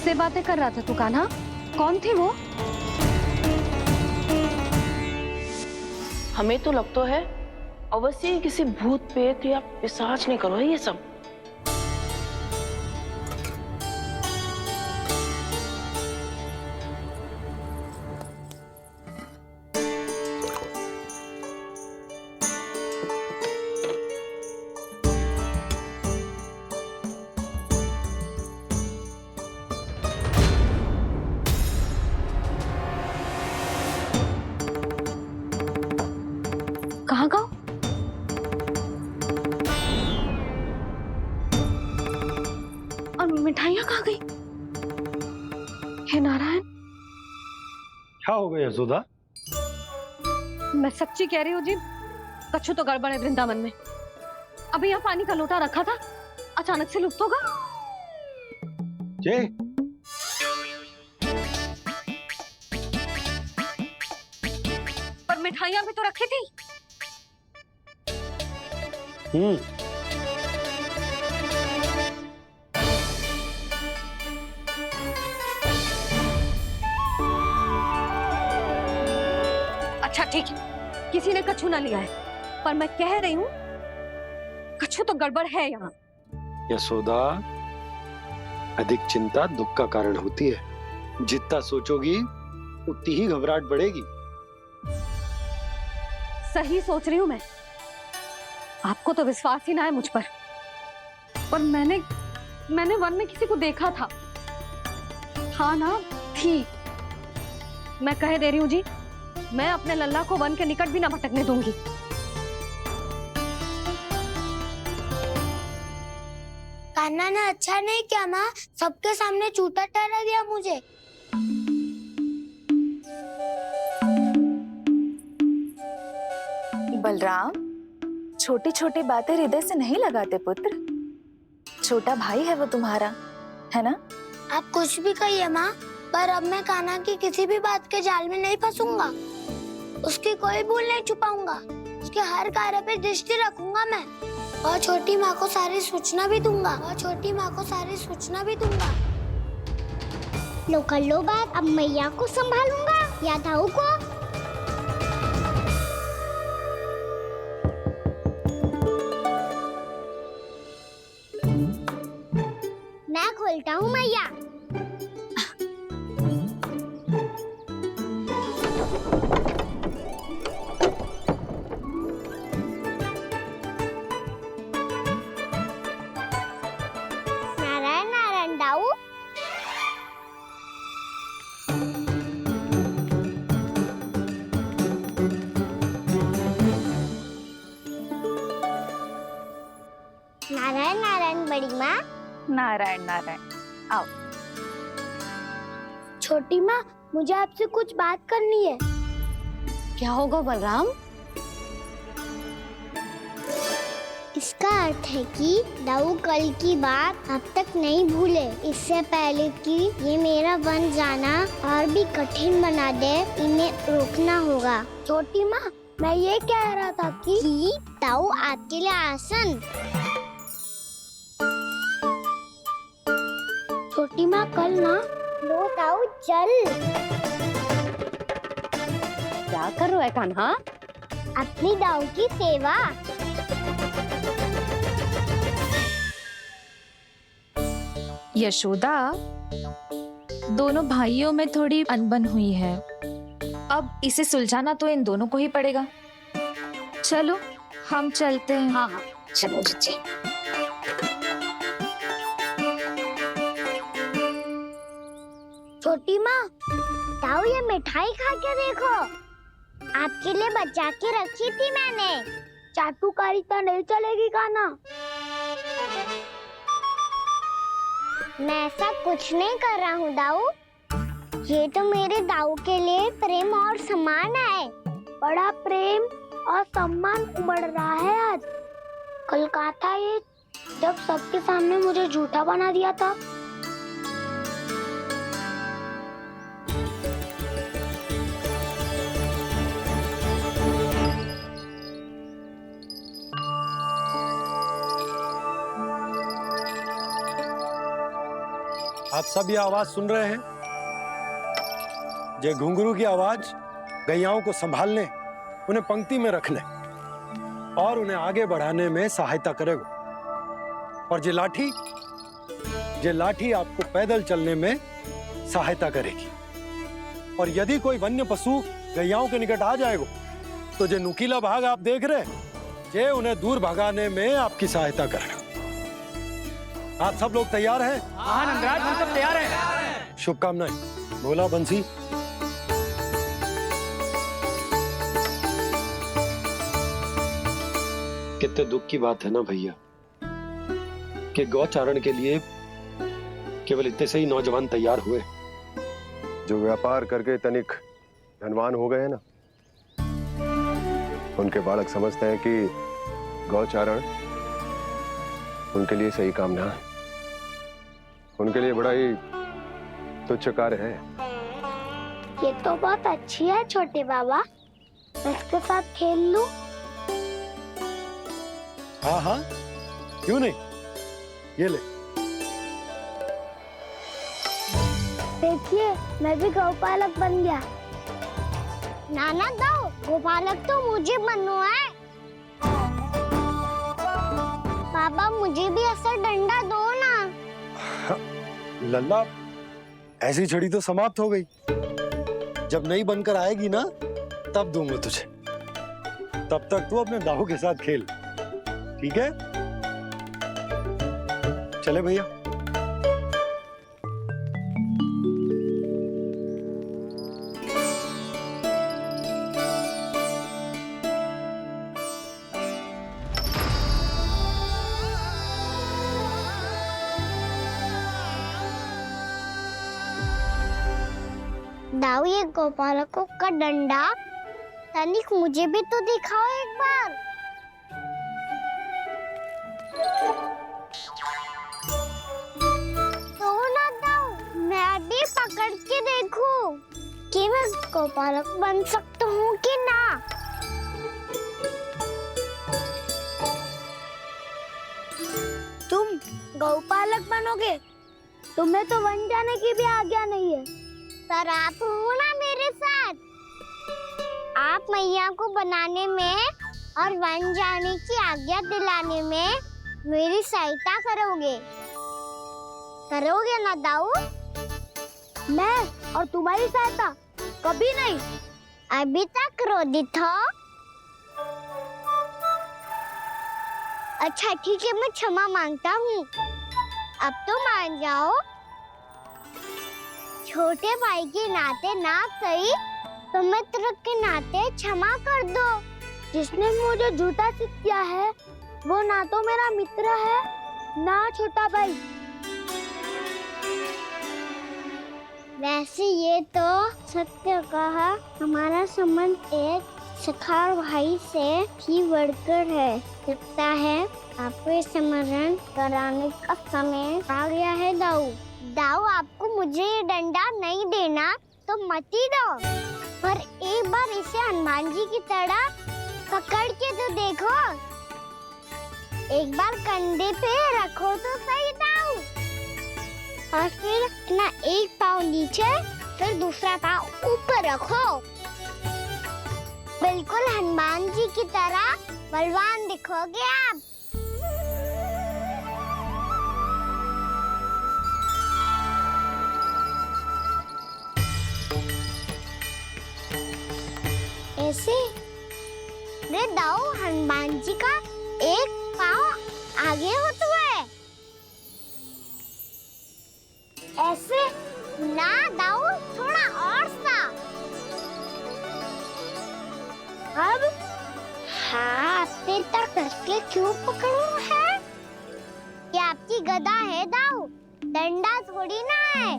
किससे बातें कर रहा था तू कान्हा? कौन थे वो? हमें तो लगता है अवश्य ही किसी भूत पेत या पिशाच ने करो है ये सब। कहाँ गाँव? और मिठाइयाँ कहाँ गई? हे नारायण, क्या हो गया यशोदा? मैं सच्ची कह रही हूँ जी, कछु तो गड़बड़ है वृंदावन में। अभी यहाँ पानी का लोटा रखा था, अचानक से लुप्त होगा। जे पर मिठाइयाँ भी तो रखी थी। अच्छा ठीक है, किसी ने कछु ना लिया है, पर मैं कह रही हूँ कछु तो गड़बड़ है यहाँ। यशोदा, अधिक चिंता दुख का कारण होती है। जितना सोचोगी उतनी ही घबराहट बढ़ेगी। सही सोच रही हूँ मैं। आपको तो विश्वास ही ना है मुझ पर मैंने वन में किसी को देखा था। हाँ ना, थी। मैं कह दे रही हूँ जी, मैं अपने लल्ला को वन के निकट भी ना भटकने दूंगी। कान्हा ने अच्छा नहीं किया माँ, सबके सामने झूठा ठहरा दिया मुझे। बलराम, छोटी छोटी बातें हृदय से नहीं लगाते पुत्र। छोटा भाई है वो तुम्हारा, है ना? आप कुछ भी कहिए माँ, पर अब मैं कान्हा की किसी भी बात के जाल में नहीं फंसूंगा। उसकी कोई भूल नहीं छुपाऊंगा। उसके हर कार्य पे दृष्टि रखूंगा मैं, और छोटी माँ को सारी सूचना भी दूंगा। लो कर लो बात, अब मैया को संभालूंगा या दाऊ को। मैं खोलता हूँ मैया। नारायण नारायण दाऊ। नारायण नारायण बड़ी माँ। नारायण नारायण, आओ। छोटी माँ, मुझे आपसे कुछ बात करनी है। क्या होगा बलराम? इसका अर्थ है कि दाऊ कल की बात अब तक नहीं भूले। इससे पहले कि ये मेरा वन जाना और भी कठिन बना दे, इन्हें रोकना होगा। छोटी माँ, मैं ये कह रहा था कि दाऊ आपके लिए आसन। छोटी माँ, कल ना लो दाऊ चल। क्या कर रहा है कान्हा? अपनी दाऊ की सेवा। यशोदा, दोनों भाइयों में थोड़ी अनबन हुई है। अब इसे सुलझाना तो इन दोनों को ही पड़ेगा। चलो हम चलते हैं। हाँ हाँ, चलो जी। छोटी माँ, दाऊ ये मिठाई खा के देखो। आपके लिए बचा के रखी थी मैंने। चाटुकारिता नहीं चलेगी कान्हा। मैं ऐसा कुछ नहीं कर रहा हूँ दाऊ। ये तो मेरे दाऊ के लिए प्रेम और सम्मान है। बड़ा प्रेम और सम्मान उमड़ रहा है आज। कल कहा था ये, जब सबके सामने मुझे झूठा बना दिया था। आप सब ये आवाज सुन रहे हैं? ये घुंघरू की आवाज गैयाओं को संभालने, उन्हें पंक्ति में रखने और उन्हें आगे बढ़ाने में सहायता करेगा। और ये लाठी आपको पैदल चलने में सहायता करेगी। और यदि कोई वन्य पशु गैयाओं के निकट आ जाएगा तो जो नुकीला भाग आप देख रहे हैं, ये उन्हें दूर भगाने में आपकी सहायता करेगा। आप सब लोग तैयार हैं? हाँ नंदराज, हम सब तैयार हैं। शुभकामनाएं। बोला बंसी। कितने दुख की बात है ना भैया कि गौचारण के लिए केवल इतने से ही नौजवान तैयार हुए। जो व्यापार करके तनिक धनवान हो गए हैं ना, उनके बालक समझते हैं कि गौचारण उनके लिए सही काम ना है, उनके लिए बड़ा ही तुच्छ कार्य है। ये तो बहुत अच्छी है छोटे बाबा, मैं इसके साथ खेल लूं? हाँ हाँ, क्यों नहीं, ये ले। देखिए, मैं भी गौपालक बन गया। नाना दाऊ, गौपालक तो मुझे बनना है। पापा मुझे भी ऐसा डंडा दो ना। लल्ला, ऐसी छड़ी तो समाप्त हो गई। जब नई बनकर आएगी ना, तब दूंगा तुझे। तब तक तू अपने दाऊ के साथ खेल, ठीक है? चले भैया। दाऊ, ये गोपालकों का डंडा तनिक मुझे भी तो दिखाओ एक बार। तो ना दाऊ, मैं भी पकड़ के देखूं कि मैं गोपालक बन सकता हूँ कि ना। तुम गौपालक बनोगे? तुम्हें तो वन जाने की भी आज्ञा नहीं है। पर आप हो ना मेरे साथ। आप मैया को बनाने में और वन जाने की आज्ञा दिलाने में मेरी सहायता करोगे ना दाऊ? मैं और तुम्हारी सहायता कभी नहीं। अभी तक क्रोधित हो? अच्छा ठीक है, मैं क्षमा मांगता हूँ। अब तो मान जाओ। छोटे भाई के नाते ना सही तो मित्र के नाते क्षमा कर दो। जिसने मुझे झूठा सिख किया है वो ना तो मेरा मित्र है ना छोटा भाई। वैसे ये तो सत्य कहा, हमारा संबंध एक सखार भाई से भी बढ़कर है। लगता है आपको स्मरण कराने का समय आ गया है दाऊ। दाऊ, आपको मुझे ये डंडा नहीं देना तो मत ही दो, पर एक बार इसे हनुमान जी की तरह पकड़ के तो देखो। एक बार कंधे पे रखो तो सही दाऊ, और फिर अपना एक पाँव नीचे फिर दूसरा पाँव ऊपर रखो। बिल्कुल हनुमान जी की तरह बलवान दिखोगे आप। ऐसे रे दाऊ, हनुमान जी का एक पाँव आगे होता है। ऐसे ना दाऊ, थोड़ा और सा। अब हाथ पे तक कसके क्यों पकड़ू है? ये आपकी गदा है दाऊ, डंडा थोड़ी ना है।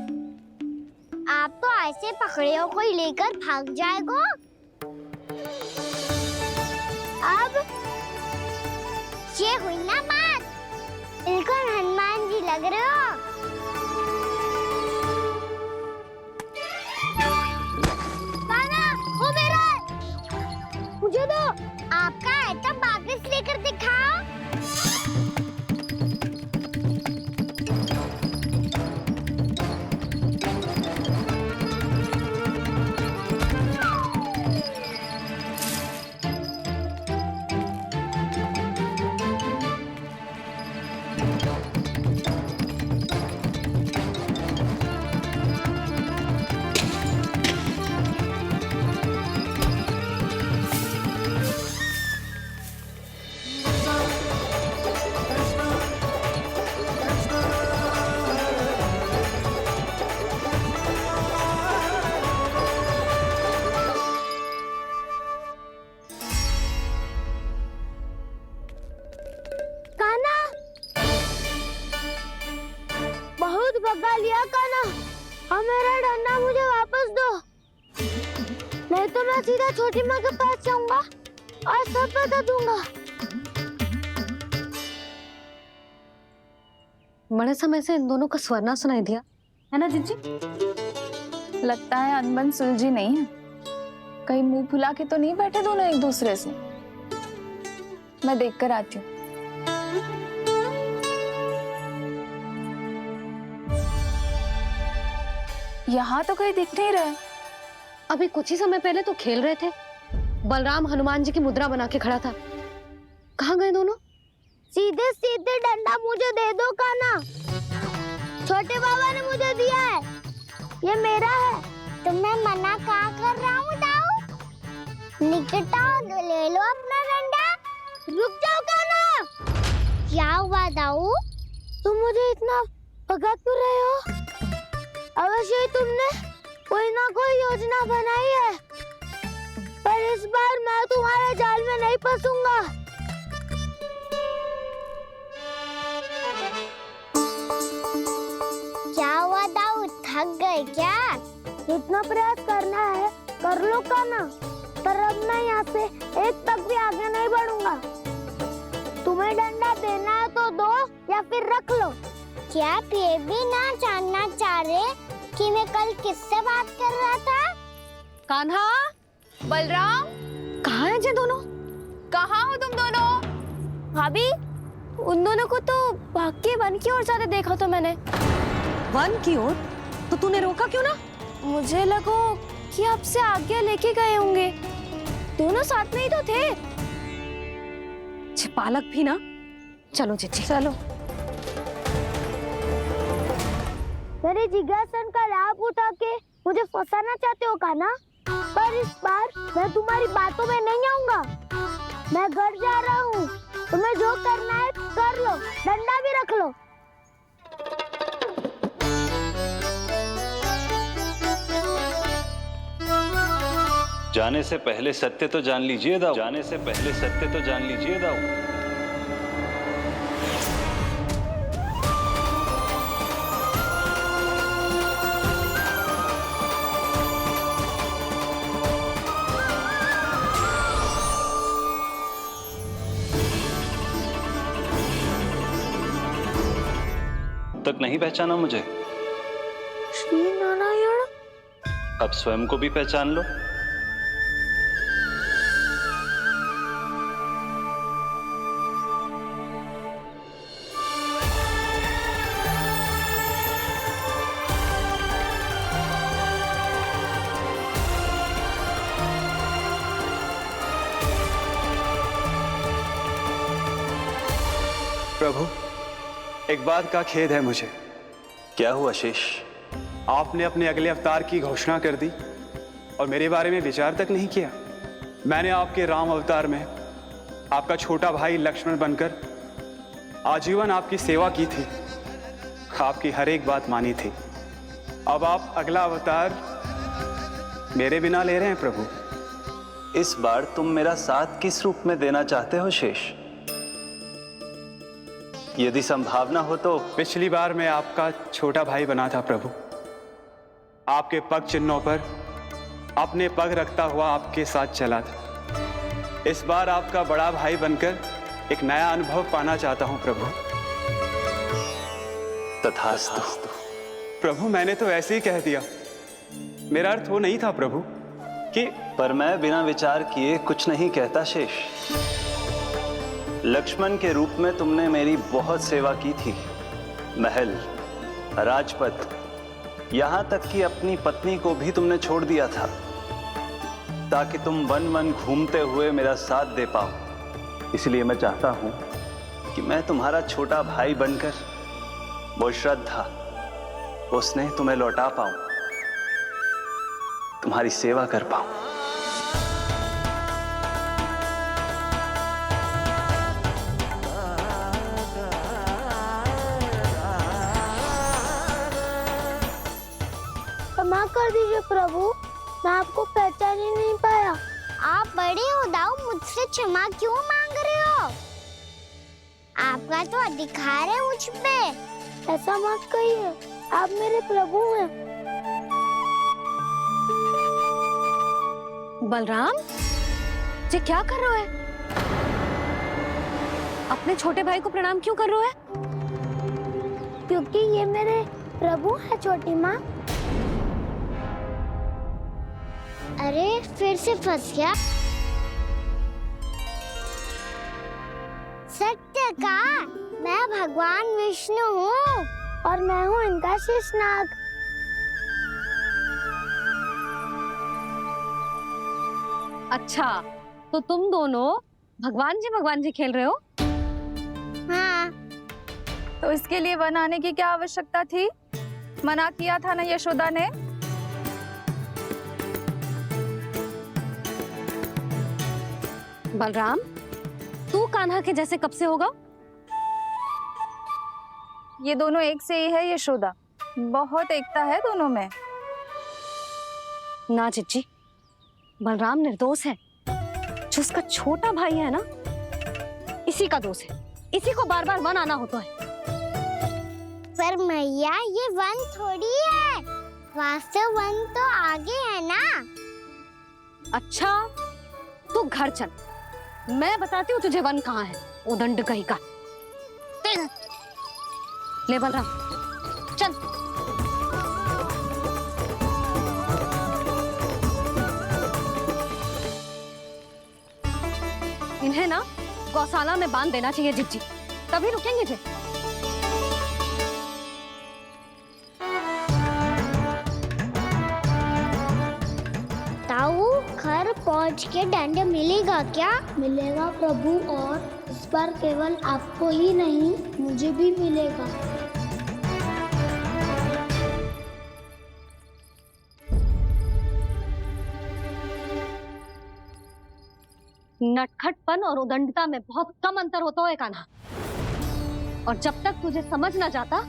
आप तो ऐसे पकड़ियों को ही लेकर भाग जाएगो। अब ये हुई ना बात, बिल्कुल हनुमान जी लग रहे हो। पाना, वो मेरा, मुझे दो। आपका आइटम वापस लेकर दिखाओ। मैं सीधा छोटी माँ के पास जाऊंगा और सब बता दूंगा। बड़े समय से इन दोनों का स्वर ना सुनाई दिया, है ना जीजी? लगता है अनबन सुलझी नहीं है। कहीं मुंह फुला के तो नहीं बैठे दोनों एक दूसरे से। मैं देख कर आती हूँ। यहाँ तो कहीं दिख नहीं रहे। अभी कुछ ही समय पहले तो खेल रहे थे। बलराम हनुमान जी की मुद्रा बना के खड़ा था। कहाँ गए दोनों? सीधे सीधे डंडा मुझे दे दो कान्हा। छोटे बाबा ने मुझे दिया है, ये मेरा है। तो मैं मना कहाँ कर रहा हूँ दाऊ? निकट आओ, ले लो अपना डंडा। रुक जाओ कान्हा। क्या हुआ दाऊ? तुम मुझे इतना भगा क्यों रहे हो? अवश्य ही तुमने कोई ना कोई योजना बनाई है, पर इस बार मैं तुम्हारे जाल में नहीं फंसूंगा। क्या हुआ दाऊ, थक गए क्या? इतना प्रयास करना है कर लो कान्हा, पर अब मैं यहाँ से एक तक भी आगे नहीं बढ़ूंगा। तुम्हें डंडा देना है तो दो या फिर रख लो। क्या आप ये भी ना जानना चाह रहे कि मैं कल किससे बात कर रहा था? कान्हा, बलराम, कहाँ हैं ये दोनों? कहाँ हो तुम दोनों? भाभी, उन दोनों को तो भाग के वन की ओर जाते देखा तो मैंने। वन की ओर? तो तूने रोका क्यों ना? मुझे लगा कि आपसे आगे लेके गए होंगे। दोनों साथ में ही तो थे। पालक भी ना। चलो जीजी, चलो। मेरे जिज्ञासन का लाभ उठा के मुझे फंसाना चाहते हो कान्हा? पर इस बार मैं तुम्हारी बातों में नहीं आऊंगा। मैं घर जा रहा हूँ, तुम्हें जो करना है कर लो, डंडा भी रख लो। जाने से पहले सत्य तो जान लीजिए दाऊ। जाने से पहले सत्य तो जान लीजिए दाऊ। तक नहीं पहचाना मुझे? श्री नारायण। अब स्वयं को भी पहचान लो। प्रभु, एक बात का खेद है मुझे। क्या हुआ शेष? आपने अपने अगले अवतार की घोषणा कर दी और मेरे बारे में विचार तक नहीं किया। मैंने आपके राम अवतार में आपका छोटा भाई लक्ष्मण बनकर आजीवन आपकी सेवा की थी, आपकी हर एक बात मानी थी। अब आप अगला अवतार मेरे बिना ले रहे हैं प्रभु। इस बार तुम मेरा साथ किस रूप में देना चाहते हो शेष? यदि संभावना हो तो। पिछली बार मैं आपका छोटा भाई बना था प्रभु। आपके पग चिन्हों पर अपने पग रखता हुआ आपके साथ चला था। इस बार आपका बड़ा भाई बनकर एक नया अनुभव पाना चाहता हूं प्रभु। तथास्तु। प्रभु, मैंने तो ऐसे ही कह दिया, मेरा अर्थ वो नहीं था प्रभु कि। पर मैं बिना विचार किए कुछ नहीं कहता शेष। लक्ष्मण के रूप में तुमने मेरी बहुत सेवा की थी। महल, राजपथ, यहां तक कि अपनी पत्नी को भी तुमने छोड़ दिया था ताकि तुम वन वन घूमते हुए मेरा साथ दे पाओ। इसलिए मैं चाहता हूं कि मैं तुम्हारा छोटा भाई बनकर वो श्रद्धा, वो स्नेह तुम्हें लौटा पाऊं, तुम्हारी सेवा कर पाऊं। क्षमा कर दीजिए प्रभु, मैं आपको पहचान ही नहीं पाया। आप बड़े हो दाऊ, मुझसे क्षमा क्यों मांग रहे हो? आपका तो अधिकार है मुझ पे। ऐसा मत कहिए, आप मेरे प्रभु हैं। बलराम, ये क्या कर रहे हो है? अपने छोटे भाई को प्रणाम क्यों कर रहे हो है? क्योंकि ये मेरे प्रभु है छोटी माँ। अरे फिर से फंस गया। सत्य का मैं भगवान विष्णु हूँ और मैं हूँ इनका शेषनाग। अच्छा, तो तुम दोनों भगवान जी खेल रहे हो? हाँ। तो इसके लिए वन आने की क्या आवश्यकता थी? मना किया था ना यशोदा ने। बलराम, तू कान्हा के जैसे कब से होगा? ये दोनों एक से ही है यशोदा, बहुत एकता है दोनों में। ना चिच्ची, बलराम निर्दोष है। जो उसका छोटा भाई है ना, इसी का दोष है। इसी को बार बार वन आना होता है। पर मैया ये वन थोड़ी है, वास्तव वन तो आगे है ना। अच्छा, तू घर चल, मैं बताती हूँ तुझे वन कहाँ है। उदंड कहीं का। ले बलराम, चल। इन्हें ना गौशाला में बांध देना चाहिए जिज्जी, तभी रुकेंगे जे। ताऊ, घर पहुंच के दंड मिलेगा क्या? मिलेगा प्रभु, और इस बार केवल आपको ही नहीं मुझे भी मिलेगा। नटखटपन और उदंडता में बहुत कम अंतर होता है कान्हा, और जब तक तुझे समझ ना जाता,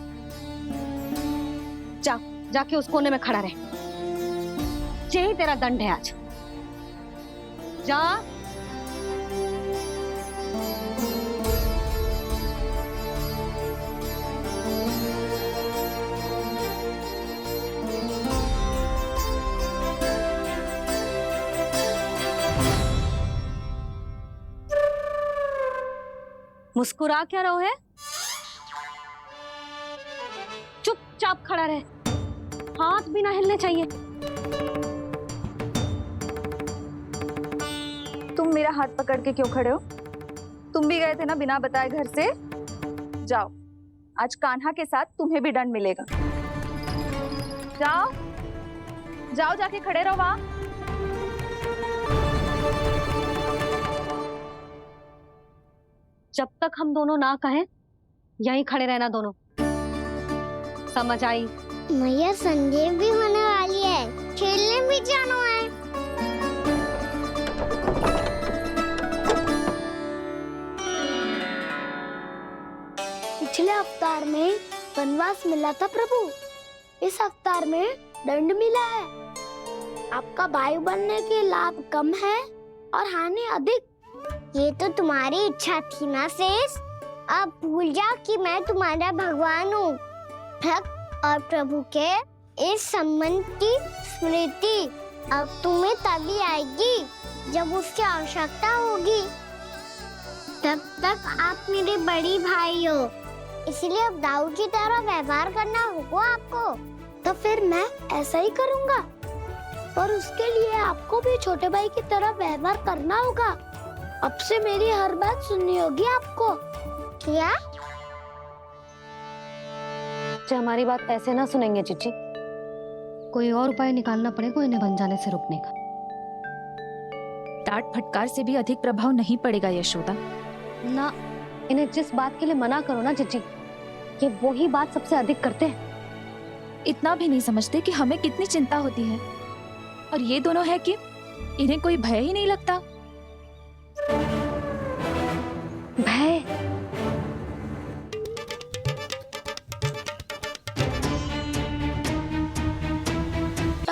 जाके उस कोने में खड़ा रहे। यही तेरा दंड है आज। जा। मुस्कुरा क्या रहो है? चुपचाप खड़ा रहे, हाथ भी ना हिलने चाहिए। तुम मेरा हाथ पकड़ के क्यों खड़े हो? तुम भी गए थे ना बिना बताए घर से। जाओ, आज कान्हा के साथ तुम्हें भी दंड मिलेगा। जाओ जाओ, जाके खड़े रहो वहां। जब तक हम दोनों ना कहें, यहीं खड़े रहना दोनों। समझ आई? मैया संजय भी होने वाली है, खेलने भी जाना है। पिछले अवतार में वनवास मिला था प्रभु, इस अवतार में दंड मिला है। आपका भाई बनने के लाभ कम है और हानि अधिक। ये तो तुम्हारी इच्छा थी ना शेष। अब भूल जा कि मैं तुम्हारा भगवान हूँ। भक्त और प्रभु के इस संबंध की स्मृति अब तुम्हें तभी आएगी जब उसकी आवश्यकता होगी। तब तक आप मेरे बड़ी भाई हो, इसलिए अब दाऊ की तरह व्यवहार करना होगा आपको। तो फिर मैं ऐसा ही करूँगा, पर उसके लिए आपको भी छोटे भाई की तरह व्यवहार करना होगा। अब से मेरी हर बात सुननी होगी आपको। क्या? हमारी बात ऐसे ना सुनेंगे चिच्ची, कोई और उपाय निकालना पड़ेगा इन्हें बन जाने से रुकने का। डांट फटकार से भी अधिक प्रभाव नहीं पड़ेगा यशोदा। ना, इन्हें जिस बात के लिए मना करो ना चिच्ची, ये वही बात सबसे अधिक करते हैं। इतना भी नहीं समझते कि हमें कितनी चिंता होती है, और ये दोनों है कि इन्हें कोई भय ही नहीं लगता। भय?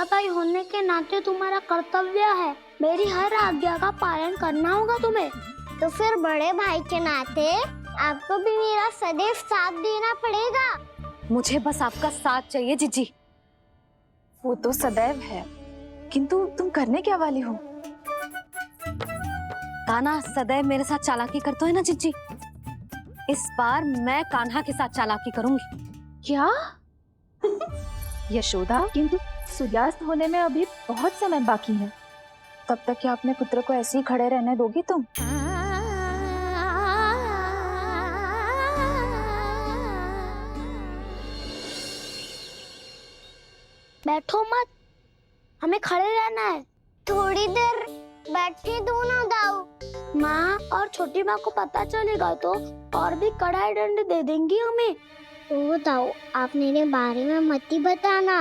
भाई होने के नाते तुम्हारा कर्तव्य है, मेरी हर आज्ञा का पालन करना होगा तुम्हें। तो फिर बड़े भाई के नाते आपको भी मेरा सदैव साथ देना पड़ेगा। मुझे बस आपका साथ चाहिए जिज्जी। वो तो सदैव है, किंतु तुम करने क्या वाली हो? कान्हा सदैव मेरे साथ चालाकी करता है ना जिज्जी, इस बार मैं कान्हा के साथ चालाकी करूंगी। क्या? यशोदा, किंतु सूर्यास्त होने में अभी बहुत समय बाकी है। तब तक क्या अपने पुत्र को ऐसे ही खड़े रहने दोगी तुम? बैठो मत, हमें खड़े रहना है। थोड़ी देर बैठे दो ना दाऊ। माँ और छोटी माँ को पता चलेगा तो और भी कड़ा दंड दे देंगी हमें। ओ दाऊ, आप मेरे बारे में मत ही बताना,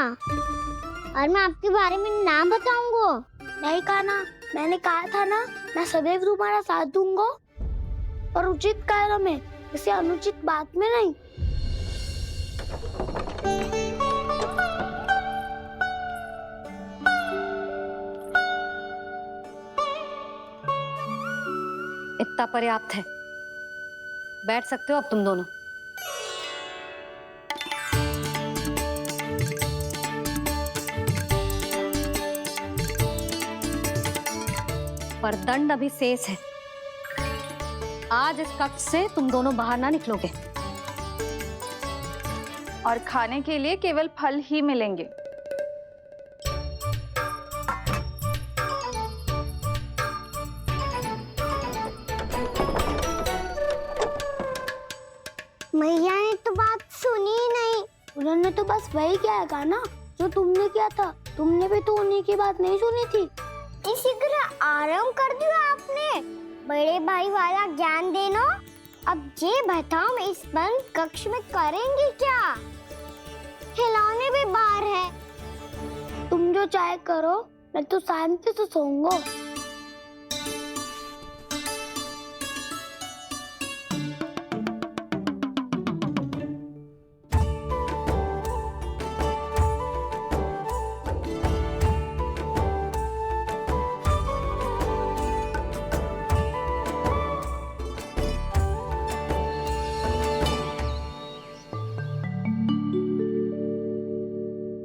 और मैं आपके बारे में ना बताऊंगा। नहीं कहा ना, मैंने कहा था ना, मैं सदैव तुम्हारा साथ दूंगा, और उचित कार्य में, किसी अनुचित बात में नहीं। इतना पर्याप्त है, बैठ सकते हो अब तुम दोनों। पर दंड अभी शेष है। आज इस कक्ष से तुम दोनों बाहर ना निकलोगे, और खाने के लिए केवल फल ही मिलेंगे। मैया ने तो बात सुनी ही नहीं। उन्होंने तो बस वही किया ना जो तुमने किया था। तुमने भी तो उन्हीं की बात नहीं सुनी थी। इसी तरह आराम कर दिया आपने। बड़े भाई वाला ज्ञान देना। अब ये बताओ, इस बंद कक्ष में करेंगे क्या? खिलौने भी बाहर है। तुम जो चाहे करो, मैं तो शांति से सोऊंगा।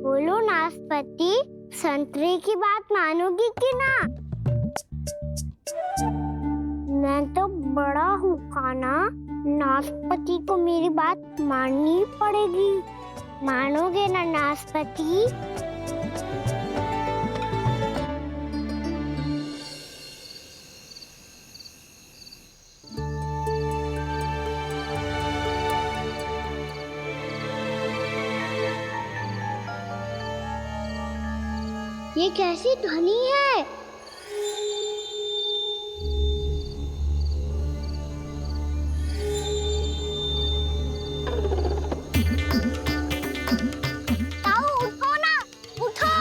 बोलो नाशपाती, संतरे की बात मानोगी कि ना? मैं तो बड़ा हूँ कान्हा, नाशपाती को मेरी बात माननी पड़ेगी। मानोगे ना नाशपाती? ये कैसी ध्वनि है? ताऊ उठो ना, उठो,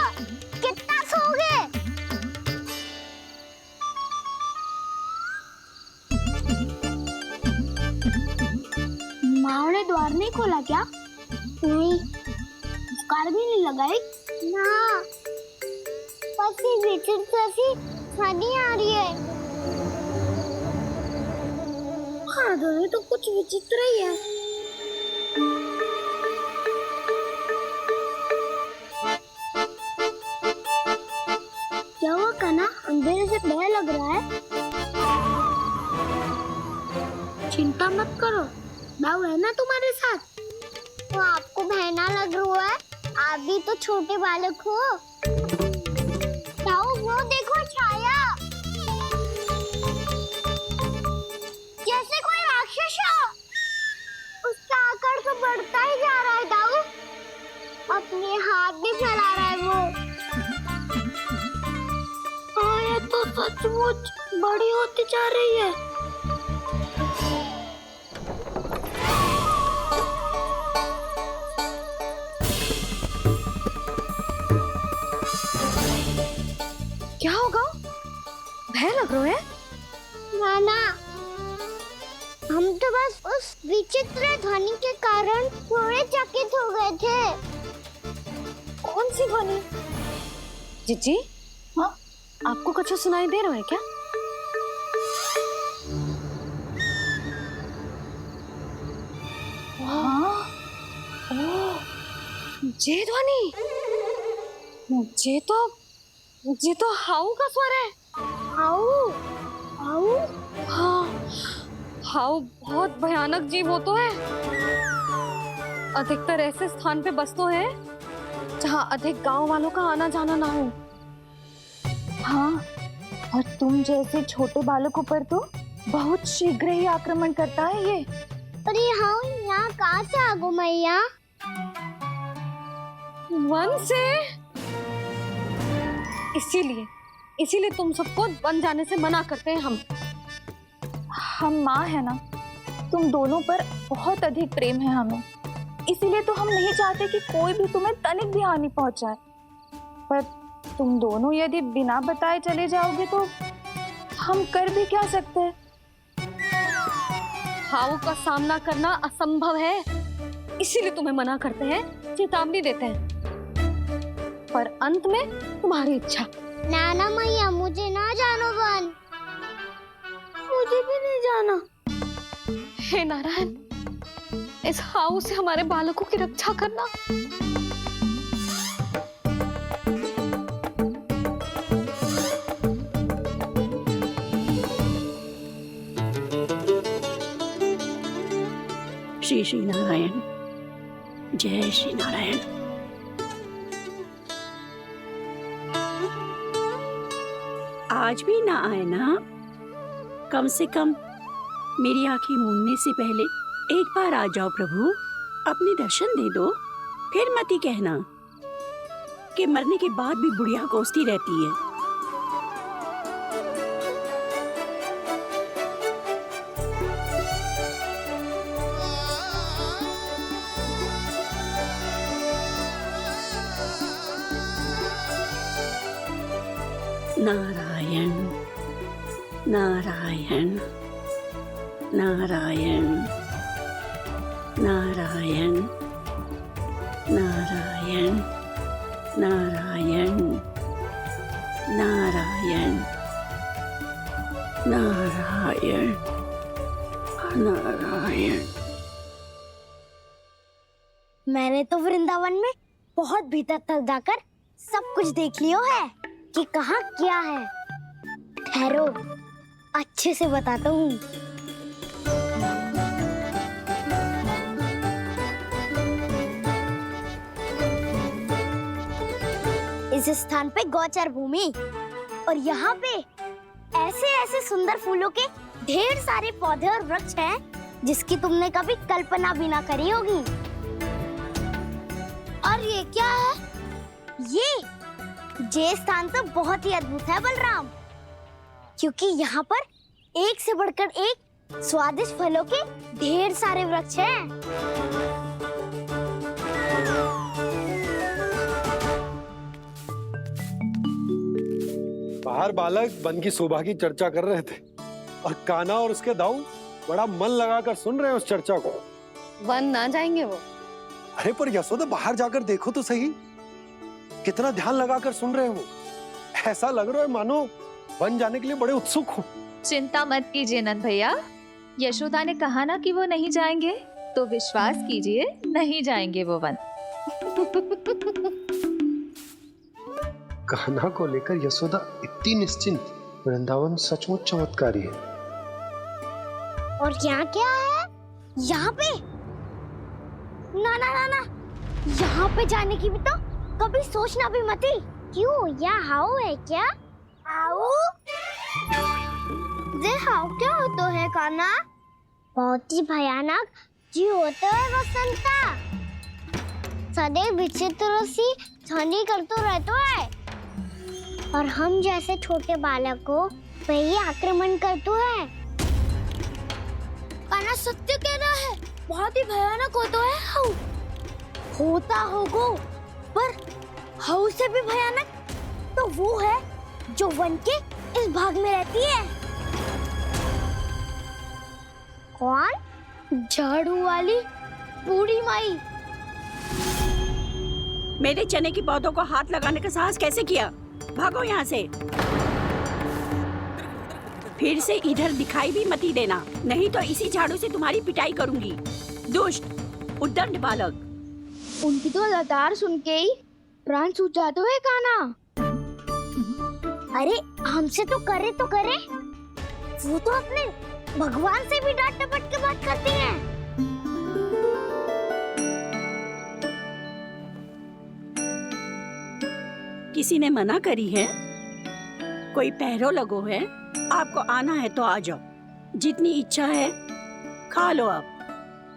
कितना सोओगे? माँ ने द्वार नहीं खोला क्या? नहीं। कार भी नहीं लगाई? ना। विचित्र सी ध्वनि आ रही है। हाँ, ध्वनि तो कुछ विचित्र ही है। क्या हुआ कान्हा, अंधेरे से भय लग रहा है? चिंता मत करो, दाऊ है ना तुम्हारे साथ। तो आपको भय ना लग रहा है? आप भी तो छोटे बालक हो। वो देखो छाया, जैसे कोई राक्षस हो। उसका आकार तो बढ़ता ही जा रहा है दाऊ। अपने हाथ भी फैला रहा है वो। हाँ, ये तो सचमुच बड़ी होती जा रही है। क्या होगा? भय लग रहा है? नाना, हम तो बस उस विचित्र ध्वनि के कारण थोड़े चकित हो गए थे। कौन सी ध्वनि? जिज्जी, हाँ, आपको कुछ सुनाई दे रहा है क्या? हाँ, ओह, ये ध्वनि, ये तो हाउ का स्वर है। हाउ? हाउ? हाँ, हाउ बहुत भयानक जीव हो तो है। अधिकतर ऐसे स्थान पे बसते हैं जहाँ अधिक गांव वालों का आना जाना ना हो। हाँ, और तुम जैसे छोटे बालकों पर तो बहुत शीघ्र ही आक्रमण करता है ये। अरे हाँ, यहाँ कहाँ से आ गो मैया? वन से। इसीलिए तुम सबको वन जाने से मना करते हैं हम माँ है ना, तुम दोनों पर बहुत अधिक प्रेम है हमें, इसीलिए तो हम नहीं चाहते कि कोई भी तुम्हें तनिक भी हानि पहुंचाए। पर तुम दोनों यदि बिना बताए चले जाओगे तो हम कर भी क्या सकते हैं? हाउ का सामना करना असंभव है, इसीलिए तुम्हें मना करते हैं, चेतावनी देते हैं। पर अंत में तुम्हारी इच्छा। नाना मैया, मुझे ना जानो वन। मुझे भी नहीं जाना। हे नारायण, इस हाउ से हमारे बालकों की रक्षा करना। श्री श्री नारायण, जय श्री नारायण। आज भी ना आए ना? कम से कम मेरी आंखें मूंदने से पहले एक बार आ जाओ प्रभु, अपने दर्शन दे दो। फिर मत ही कहना कि मरने के बाद भी बुढ़िया कोसती रहती है। नारायण नारायण नारायण नारायण नारायण नारायण नारायण नारायण नारायण। मैंने तो वृंदावन में बहुत भीतर तक जाकर सब कुछ देख लियो है कि कहाँ क्या है। ठहरो, अच्छे से बताता हूँ। इस स्थान पे गोचर भूमि और यहाँ पे ऐसे ऐसे सुंदर फूलों के ढेर सारे पौधे और वृक्ष हैं जिसकी तुमने कभी कल्पना भी ना करी होगी। और ये क्या है? ये स्थान तो बहुत ही अद्भुत है बलराम, क्योंकि यहाँ पर एक से बढ़कर एक स्वादिष्ट फलों के ढेर सारे वृक्ष हैं। बाहर बालक वन की शोभा की चर्चा कर रहे थे और कान्हा और उसके दाऊ बड़ा मन लगाकर सुन रहे हैं उस चर्चा को। वन ना जाएंगे वो। अरे पर यशोदा, बाहर जाकर देखो तो सही, कितना ध्यान लगाकर सुन रहे हैं वो। ऐसा लग रहा है मानो वन जाने के लिए बड़े उत्सुक हो। चिंता मत कीजिए नंद भैया, यशोदा ने कहा ना कि वो नहीं जाएंगे, तो विश्वास कीजिए नहीं जाएंगे वो वन। कान्हा को लेकर यशोदा इतनी निश्चिंत, वृंदावन सचमुच चमत्कारी है। और यहाँ क्या है? यहाँ पे ना ना ना ना, यहाँ पे जाने की भी तो कभी सोचना भी मत ही। क्यों, यहाँ हाउ है क्या? हाउ? ये हाउ क्या होता है कान्हा? बहुत ही भयानक जी होता है वसंता। सदैव विचित्र सी ध्वनि करते रहता है और हम जैसे छोटे बालक को वही आक्रमण करते हैं। कान्हा सत्य कह रहा है, बहुत ही भयानक होता है हाउ। होता होगा, पर हाउ से भी भयानक तो वो है जो वन के इस भाग में रहती है। कौन? झाड़ू वाली बूढ़ी माई। मेरे चने की पौधों को हाथ लगाने का साहस कैसे किया? भागो यहाँ से। फिर से इधर दिखाई भी मत ही देना, नहीं तो इसी झाड़ू से तुम्हारी पिटाई करूंगी। दुष्ट उद्दंड बालक। उनकी तो लतार सुन के ही प्राण छूट जाते हैं कान्हा। अरे हमसे तो करे वो तो अपने भगवान से भी डांट डपट के बात करती हैं। किसी ने मना करी है? कोई पहरो लगो है? आपको आना है तो आ जाओ, जितनी इच्छा है खा लो आप,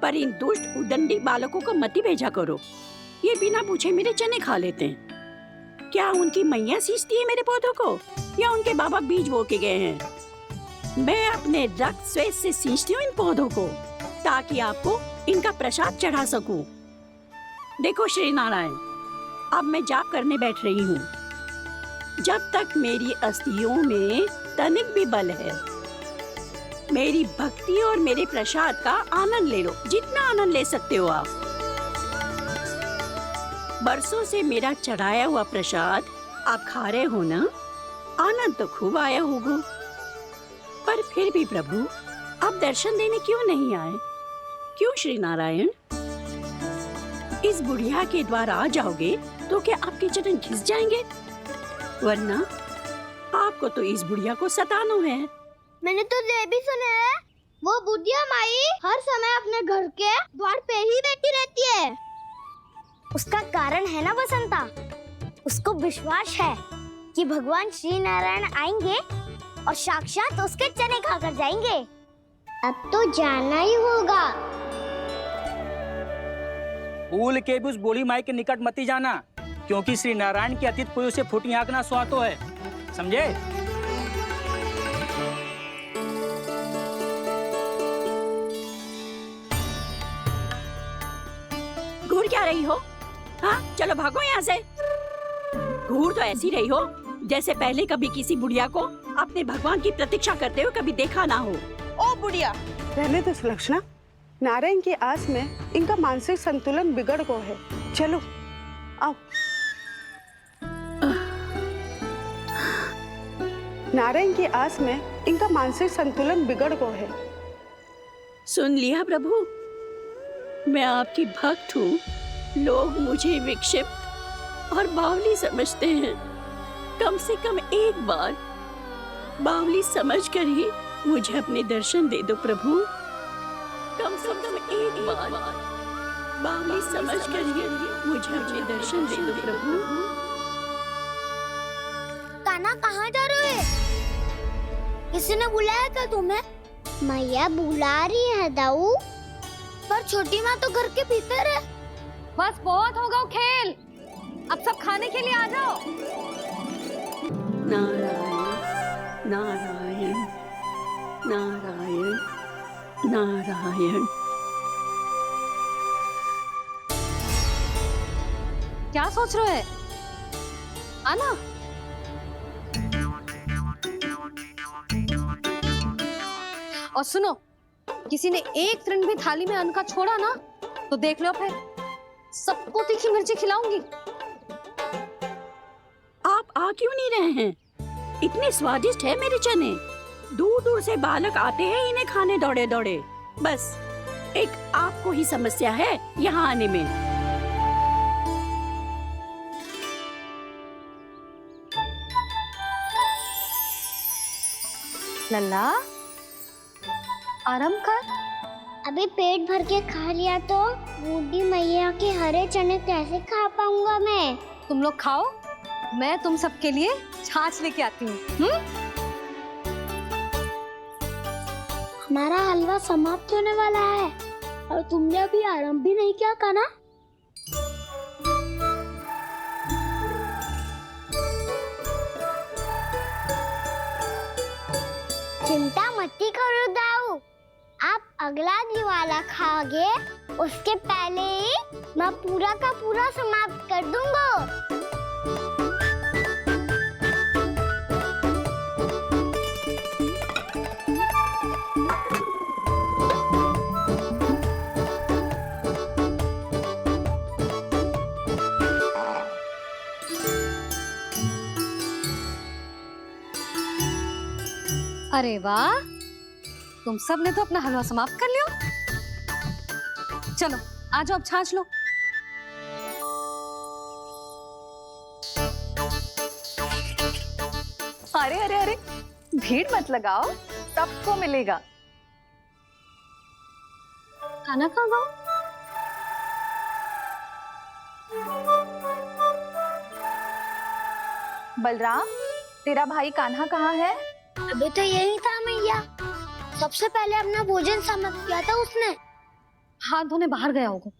पर इन दुष्ट उदंडी बालकों को मत ही भेजा करो। ये बिना पूछे मेरे चने खा लेते हैं। क्या उनकी मैया सींचती है मेरे पौधों को, या उनके बाबा बीज बो के गए हैं? मैं अपने रक्त स्वेद से सींचती हूँ इन पौधों को, ताकि आपको इनका प्रसाद चढ़ा सकूं। देखो श्री नारायण, अब मैं जाप करने बैठ रही हूँ। जब तक मेरी अस्थियों में तनिक भी बल है, मेरी भक्ति और मेरे प्रसाद का आनंद ले लो, जितना आनंद ले सकते हो आप। बरसों से मेरा चढ़ाया हुआ प्रसाद आप खा रहे हो ना, आनंद तो खूब आया होगा। पर फिर भी प्रभु, आप दर्शन देने क्यों नहीं आए? क्यों श्री नारायण? इस बुढ़िया के द्वार आ जाओगे तो क्या आपके चरण घिस जाएंगे? वरना आपको तो इस बुढ़िया को सताना है। मैंने तो ये भी सुना है, वो बुढ़िया माई हर समय अपने घर के द्वार पे ही बैठी रहती है। उसका कारण है ना बसंता, उसको विश्वास है कि भगवान श्री नारायण आएंगे और साक्षात उसके चने खाकर जाएंगे। अब तो जाना ही होगा। भूल के भी उस बूढ़ी माई के निकट मत ही जाना, क्योंकि श्री नारायण की अतीत कोई उसे फूटी आंख ना सुहातो है, समझे? घूर क्या रही हो? हाँ, चलो भागो यहाँ से। घूर तो ऐसी रही हो जैसे पहले कभी किसी बुढ़िया को अपने भगवान की प्रतीक्षा करते हुए कभी देखा ना हो। ओ बुढ़िया, रहने दो सुलक्षणा। नारायण की आस में इनका मानसिक संतुलन बिगड़ गया है। चलो आओ। नारायण की आस में इनका मानसिक संतुलन बिगड़ गया है। सुन लिया प्रभु, मैं आपकी भक्त हूँ। लोग मुझे विक्षिप्त और बावली समझते हैं। कम से कम एक बार बावली समझकर ही मुझे अपने दर्शन दे दो प्रभु। कम से कम एक बार बावली समझकर ही मुझे अपने दर्शन दे दो प्रभु। कान्हा कहाँ जा रहे हो? किसी ने बुलाया क्या तुम्हें? मैया बुला रही है दाऊ, पर छोटी माँ तो घर के भीतर है। बस बहुत होगा खेल, अब सब खाने के लिए आ जाओ। नारायण नारायण नारायण नारायण। क्या सोच रहे हैं? आना। और सुनो, किसी ने एक तृण भी थाली में अन्न का छोड़ा ना, तो देख लो फिर सबको तीखी मिर्ची खिलाऊंगी। आप आ क्यों नहीं रहे हैं? इतने स्वादिष्ट है मेरे चने। दूर दूर से बालक आते हैं इन्हें खाने दौड़े दौड़े। बस एक आपको ही समस्या है यहाँ आने में। लल्ला, आराम कर। अभी पेट भर के खा लिया तो बूढ़ी मैया के हरे चने कैसे खा पाऊंगा मैं? तुम लोग खाओ, मैं तुम सबके लिए छाछ लेके आती हूँ। हमारा हलवा समाप्त होने वाला है और तुमने अभी आराम भी नहीं किया कान्हा। चिंता मत करो दाऊ, आप अगला दिवाला खाओगे उसके पहले ही मैं पूरा का पूरा समाप्त कर दूंगा। अरे वाह, तुम सब ने तो अपना हलवा समाप्त कर लिया। चलो आ जाओ, अब छाछ लो। अरे अरे अरे, भीड़ मत लगाओ, सबको मिलेगा। खाना खा गो। बलराम, तेरा भाई कान्हा कहाँ है? अभी तो यही था मैया। सबसे पहले अपना भोजन समाप्त किया था उसने। हाथ धोने बाहर गया होगा।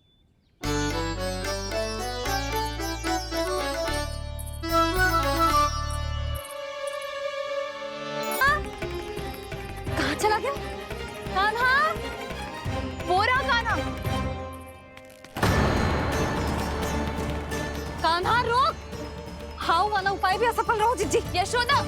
कहाँ चला गया? कान्हा, वो रहा कान्हा। कान्हा रोक! हाउ वाला उपाय भी असफल रहो जिज्जी। यशोदा,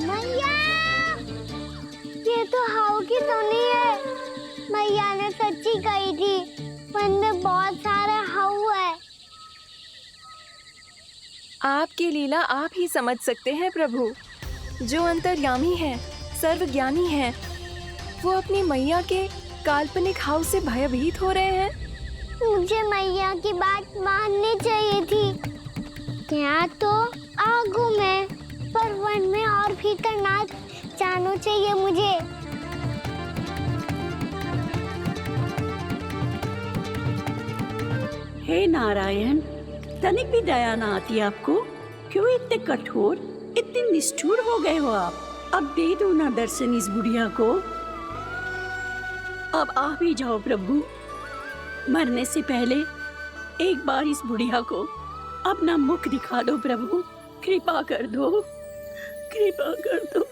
मैया, ये तो हाउ की धुनी है। मैया ने सच्ची कही थी, वन में बहुत सारे हाउ है। आपकी लीला आप ही समझ सकते हैं प्रभु। जो अंतर्यामी है, सर्वज्ञानी है, वो अपनी मैया के काल्पनिक हाव से भयभीत हो रहे हैं। मुझे मैया की बात माननी चाहिए थी। यहाँ तो आगू में, पर वन में और भीतर ना जाना चाहिए मुझे। हे नारायण, तनिक भी दया ना आती आपको? क्यों इतने कठोर, इतने निष्ठुर हो गए हो आप? अब दे दो ना दर्शन इस बुढ़िया को। अब आ भी जाओ प्रभु। मरने से पहले एक बार इस बुढ़िया को अपना मुख दिखा दो प्रभु। कृपा कर दो, कृपा कर दो।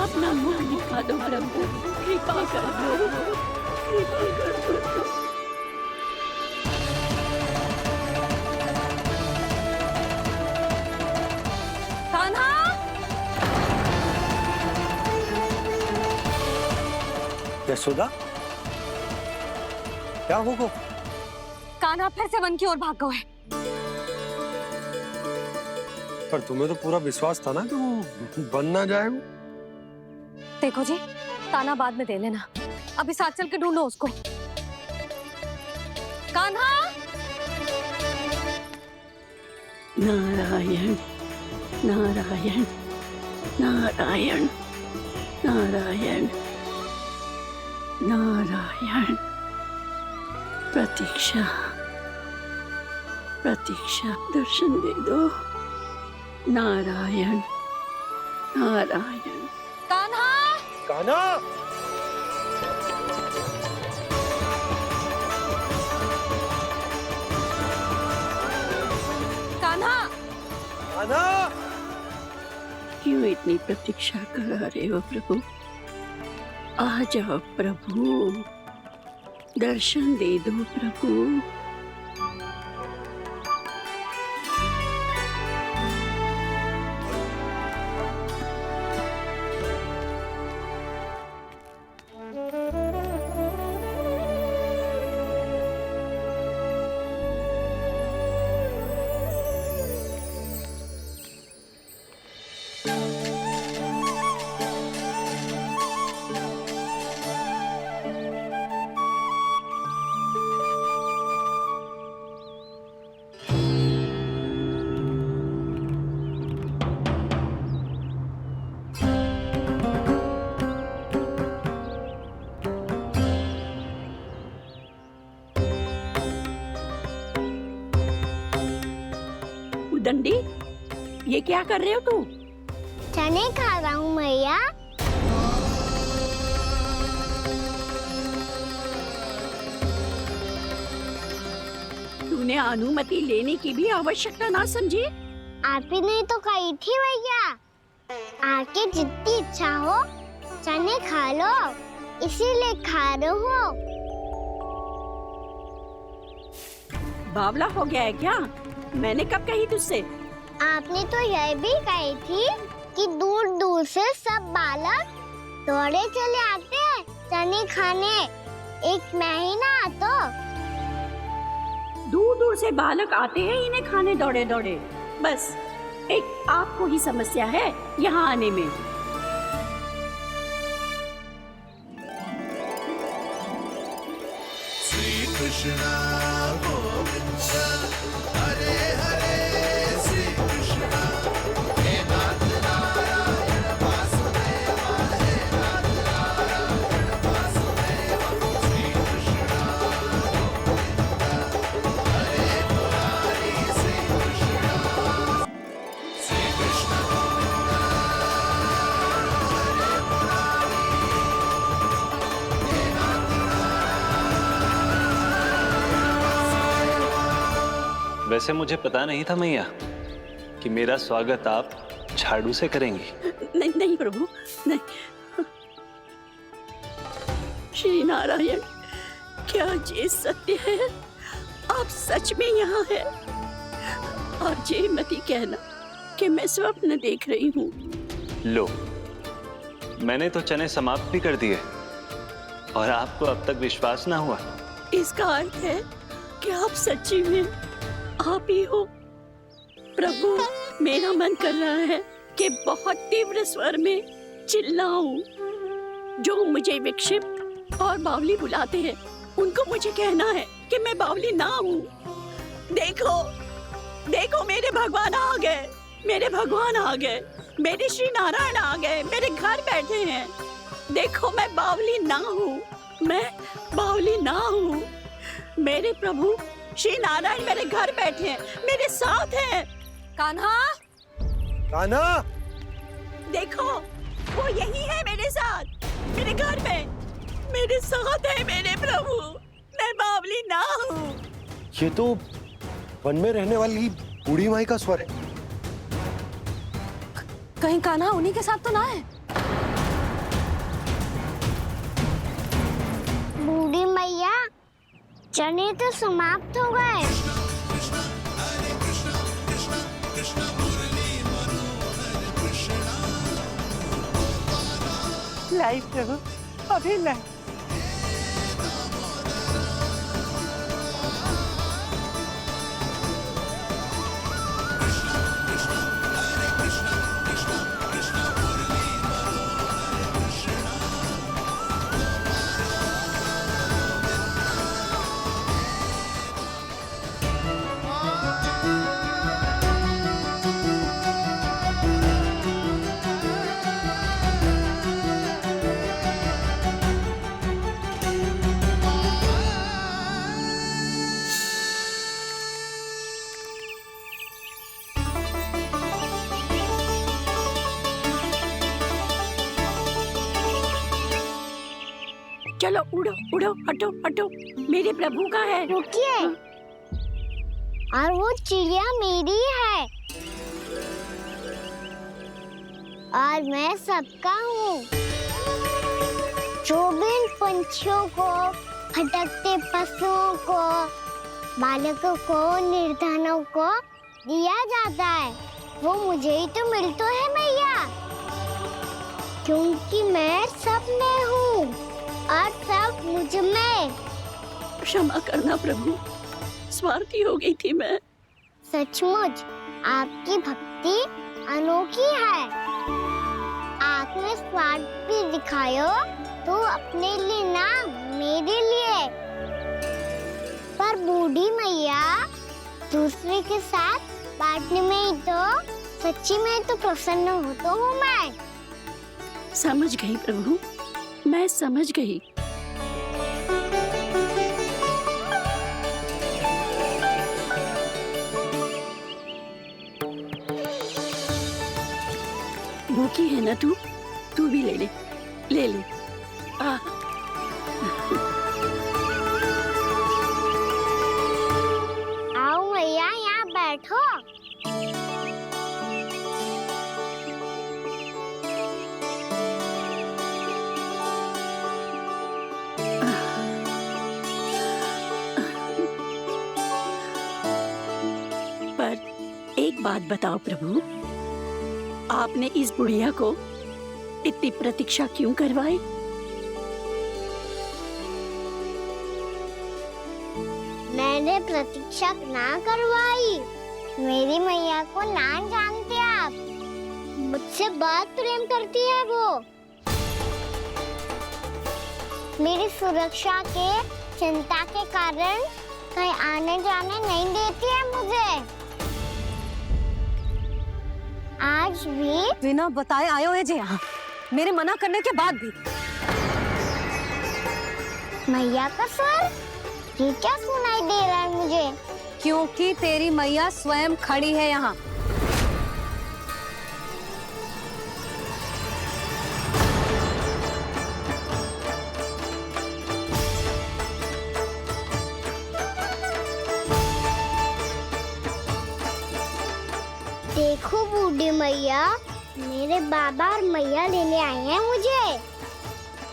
अपना मुख दिखा दो प्रभु। कृपा कर दो, कृपा कर दो। यशोदा, क्या होगा? कान्हा फिर से वन की ओर भाग गए। पर तुम्हें तो पूरा विश्वास था ना कि वो बन ना जाएगा। देखो जी, ताना बाद में दे लेना, अभी साथ चल के ढूंढो उसको। कान्हा! नारायण, नारायण, नारायण, नारायण, नारायण। प्रतीक्षा, प्रतीक्षा, दर्शन दे दो। नारायण, नारायण। कान्हा! कान्हा! कान्हा! कान्हा! क्यों इतनी प्रतीक्षा करा रहे हो प्रभु? आ जाओ प्रभु, दर्शन दे दो प्रभु। दंडी, ये क्या कर रहे हो तू? चने खा रहा हूँ मैया। तूने अनुमति लेने की भी आवश्यकता ना समझी? आप ही नहीं तो कही थी भैया, आके जितनी इच्छा हो चने खा लो, इसीलिए खा रहे हो। बावला हो गया है क्या? मैंने कब कही तुझसे? आपने तो यह भी कही थी कि दूर दूर से सब बालक दौड़े चले आते हैं चने खाने, एक महीना तो दूर दूर से बालक आते हैं इन्हें खाने दौड़े दौड़े। बस एक आपको ही समस्या है यहाँ आने में। वैसे मुझे पता नहीं था मैया कि मेरा स्वागत आप झाड़ू से करेंगी। नहीं नहीं प्रभु, नहीं। श्री नारायण, क्या ये सत्य है? आप सच में यहाँ हैं? और ये मत ही कहना कि मैं स्वप्न देख रही हूँ। लो, मैंने तो चने समाप्त भी कर दिए और आपको अब तक विश्वास ना हुआ। इसका अर्थ है कि आप सच्ची में आप ही हो। प्रभु, मेरा मन कर रहा है कि बहुत तीव्र स्वर में चिल्लाऊं। जो मुझे विक्षिप्त और बावली बुलाते हैं, उनको मुझे कहना है कि मैं बावली ना हूँ। देखो, देखो, मेरे भगवान आ गए, मेरे भगवान आ गए, मेरे श्री नारायण आ गए, मेरे घर बैठे हैं। देखो, मैं बावली ना हूँ, मैं बावली ना हूँ। मेरे प्रभु श्री नारायण मेरे घर बैठे हैं, मेरे साथ हैं। कान्हा, कान्हा, देखो, वो यही है मेरे साथ, मेरे घर में, मेरे साथ है मेरे प्रभु। मैं बावली ना हूँ। ये तो वन में रहने वाली बूढ़ी माई का स्वर है। कहीं कान्हा उन्हीं के साथ तो ना है? बूढ़ी मैया, चने तो समाप्त हो गए। लाई प्रभु, अभी लाई। चलो उड़ो उड़ो, हटो हटो, मेरे प्रभु का है। रुकिए, और वो चिड़िया मेरी है और मैं सबका हूँ। जो भी इन पंछियों को, भटकते पशुओं को, बालकों को, निर्धनों को दिया जाता है, वो मुझे ही तो मिलता है मैया, क्योंकि मैं सब में हूँ और सब मुझ में। क्षमा करना प्रभु, स्वार्थी हो गई थी मैं। सचमुच आपकी भक्ति अनोखी है। आपने स्वार्थ भी दिखायो तो अपने लिए ना, मेरे लिए। पर बूढ़ी मैया, दूसरे के साथ बांटने में ही तो सच्ची में तो प्रसन्न होता हूँ मैं। समझ गई प्रभु, मैं समझ गई। भूखी है ना तू? तू भी ले ले, ले ले। आओ मैया, यहाँ बैठो। पर एक बात बताओ प्रभु, आपने इस बुढ़िया को इतनी प्रतीक्षा क्यों करवाई? मैंने प्रतीक्षा ना करवाई। मेरी मैया को ना जानते आप, मुझसे बहुत प्रेम करती है वो। मेरी सुरक्षा के चिंता के कारण कहीं आने जाने नहीं देती है मुझे। आज भी बिना बताए आयो है जे यहाँ, मेरे मना करने के बाद भी। मैया का स्वर, ये क्या सुनाई दे रहा है मुझे? क्योंकि तेरी मैया स्वयं खड़ी है यहाँ। देखो बूढ़ी मैया, मेरे बाबा और मैया लेने आए हैं मुझे।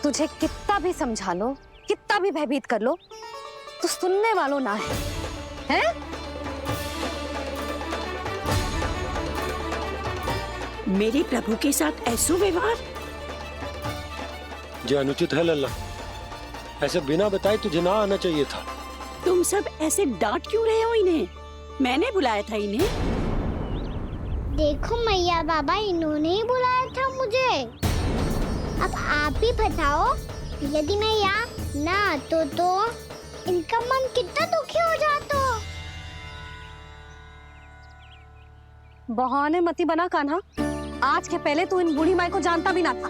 तुझे कितना भी समझा लो, कितना भी भयभीत कर लो, तो सुनने वालों ना है, हैं? मेरे प्रभु के साथ ऐसा व्यवहार जो अनुचित है लल्ला। ऐसे बिना बताए तुझे ना आना चाहिए था। तुम सब ऐसे डांट क्यों रहे हो इन्हें? मैंने बुलाया था इन्हें। देखो मैया बाबा, इन्होंने ही बुलाया था मुझे। अब आप ही बताओ, यदि मैं यहाँ ना आतो तो इनका मन कितना दुखी हो जाता। बहाने मती बना कान्हा, आज के पहले तू इन बूढ़ी माई को जानता भी ना था।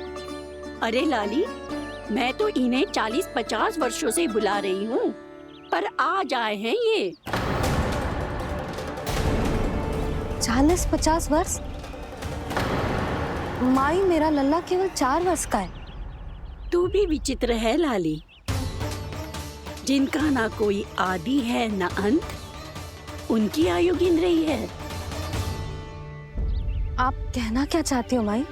अरे लाली, मैं तो इन्हें 40-50 वर्षों से बुला रही हूँ, पर आज आए हैं ये। 40-50 वर्ष? माई, मेरा लल्ला केवल 4 वर्ष का है। तू भी विचित्र है लाली, जिनका ना कोई आदि है ना अंत, उनकी आयु गिन रही है। आप कहना क्या चाहती हो माई?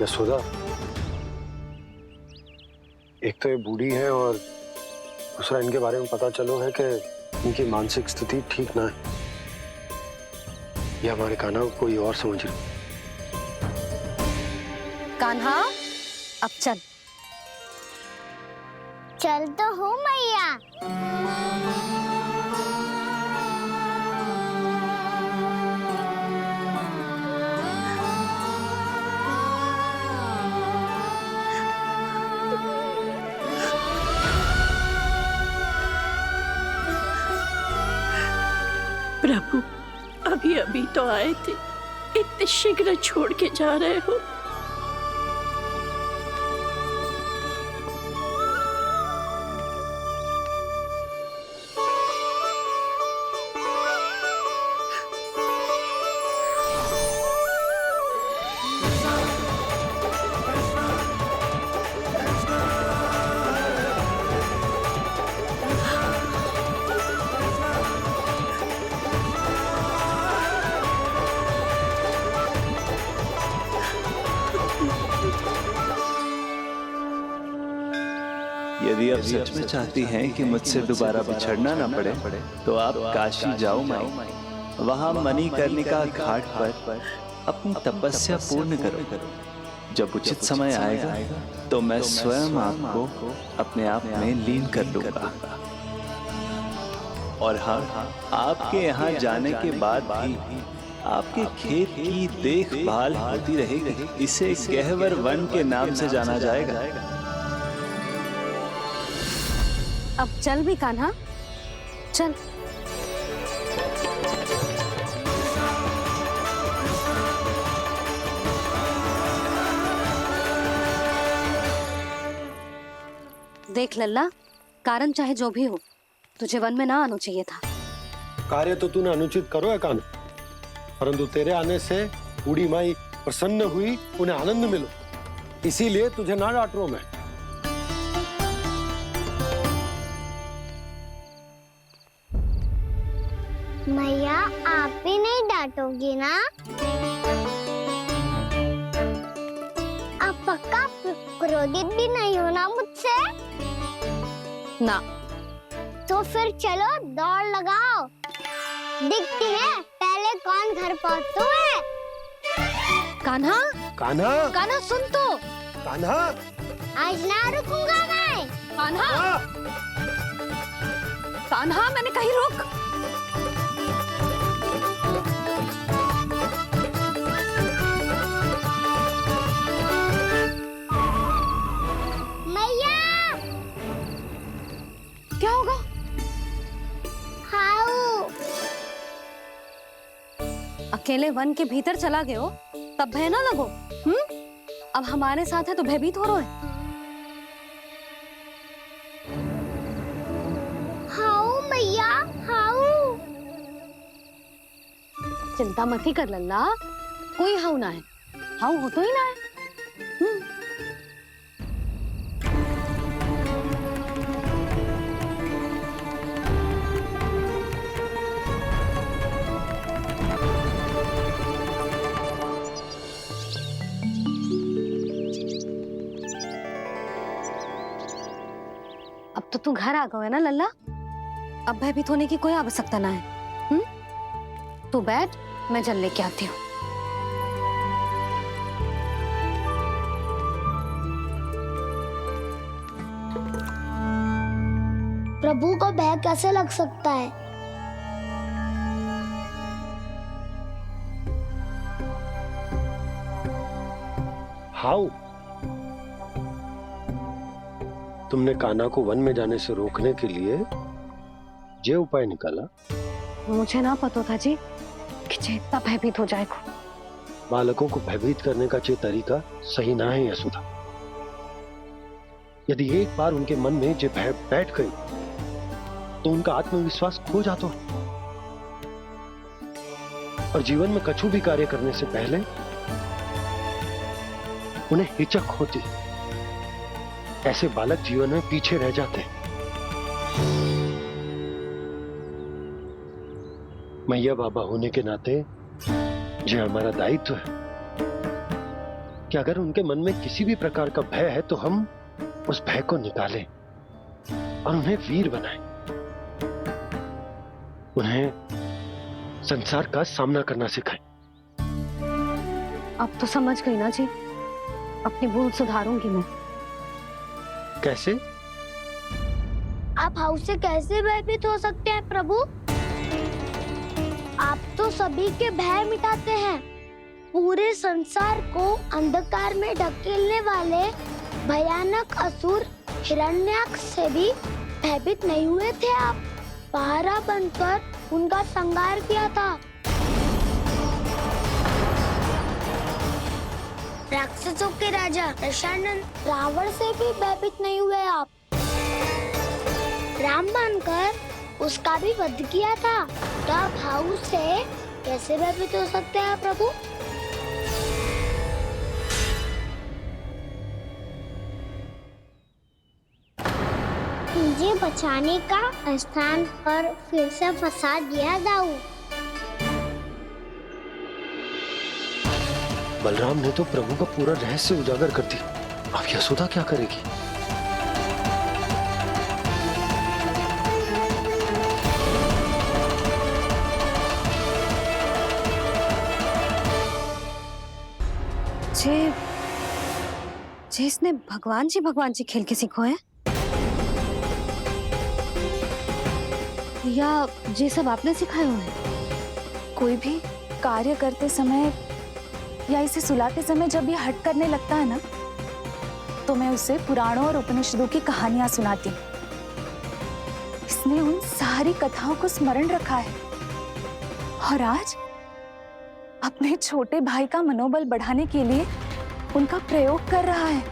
यशोदा, एक तो ये बूढ़ी है और दूसरा इनके बारे में पता चलो है कि इनकी मानसिक स्थिति ठीक ना है। ये हमारे कान्हा को कोई और समझ रही। कान्हा, अब चल। चल तो हो मैया। प्रभु, अभी अभी तो आए थे, इतने शीघ्र छोड़ के जा रहे हो? यदि आप सच में चाहती हैं कि मुझसे दोबारा बिछड़ना न पड़े तो आप काशी जाओ माई। वहां मणिकर्णिका घाट पर अपनी तपस्या पूर्ण करो। जब उचित समय आएगा तो मैं स्वयं आपको अपने आप में लीन कर लूंगा। और हाँ, आपके यहाँ जाने के बाद भी आपके खेत की देखभाल होती रहेगी। इसे गहवर वन के नाम से जाना जाएगा। अब चल भी कान्हा, चल। देख लल्ला, कारण चाहे जो भी हो, तुझे वन में ना आना चाहिए था। कार्य तो तूने अनुचित करो है कान्हा, परंतु तेरे आने से बूढ़ी माई प्रसन्न हुई, उन्हें आनंद मिलो, इसीलिए तुझे ना डांट रहा हूं मैं। मैया, आप भी नहीं डांटोगी ना? आप पक्का क्रोधित भी नहीं हो ना मुझसे? ना। तो फिर चलो दौड़ लगाओ, दिखती है पहले कौन घर पहुंचता है। कान्हा, कान्हा, कान्हा सुन तो। कान्हा, आज ना रुकूंगा मैं। कान्हा, कान्हा, मैंने कही रुक। मैया, अकेले वन के भीतर चला गए हो तब भय ना लगो। अब हमारे साथ है तो भयभीत हो रहे हो। हाउ मैया हाउ। चिंता मत ही कर लल्ला, कोई हाउ ना है, हाउ हो तो ही ना है। अब तो तू घर आ गया है ना लल्ला, अब भयभीत होने की कोई आवश्यकता ना है। तू बैठ, मैं जल लेके आती हूँ। प्रभु को भय कैसे लग सकता है? हाउ? तुमने कान्हा को वन में जाने से रोकने के लिए ये उपाय निकाला? मुझे ना पता था जी कि जे इतना भयभीत हो जाएगा। बालकों को भयभीत करने का ये तरीका सही ना है यशोदा। यदि एक बार उनके मन में ये भय बैठ गई तो उनका आत्मविश्वास खो जाता है और जीवन में कछु भी कार्य करने से पहले उन्हें हिचक होती। ऐसे बालक जीवन में पीछे रह जाते हैं। मैया बाबा होने के नाते ये हमारा दायित्व है कि अगर उनके मन में किसी भी प्रकार का भय है तो हम उस भय को निकालें और उन्हें वीर बनाएं, उन्हें संसार का सामना करना सिखाएं। अब तो समझ गई ना जी, अपनी भूल सुधारूंगी मैं। कैसे? आप हाउ से कैसे भयभीत हो सकते हैं प्रभु? आप तो सभी के भय मिटाते हैं। पूरे संसार को अंधकार में ढकेलने वाले भयानक असुर हिरण्याक्ष से भी भयभीत नहीं हुए थे आप। पहरा बनकर उनका संहार किया था। राक्षसों के राजा दशानन रावण से भी भयभीत नहीं हुए आप। राम बनकर उसका भी वध किया था। तो आप हाउ से कैसे भयभीत हो सकते हैं प्रभु? मुझे बचाने का स्थान पर फिर से फंसा दिया दाऊ। बलराम ने तो प्रभु का पूरा रहस्य उजागर कर दिया। अब यशोदा क्या करेगी? इसने भगवान जी खेल के सीखो है या ये सब आपने सिखाया है? कोई भी कार्य करते समय या इसे सुलाते समय जब ये हट करने लगता है ना, तो मैं उसे पुराणों और उपनिषदों की कहानियां सुनाती हूँ। इसने उन सारी कथाओं को स्मरण रखा है और आज अपने छोटे भाई का मनोबल बढ़ाने के लिए उनका प्रयोग कर रहा है।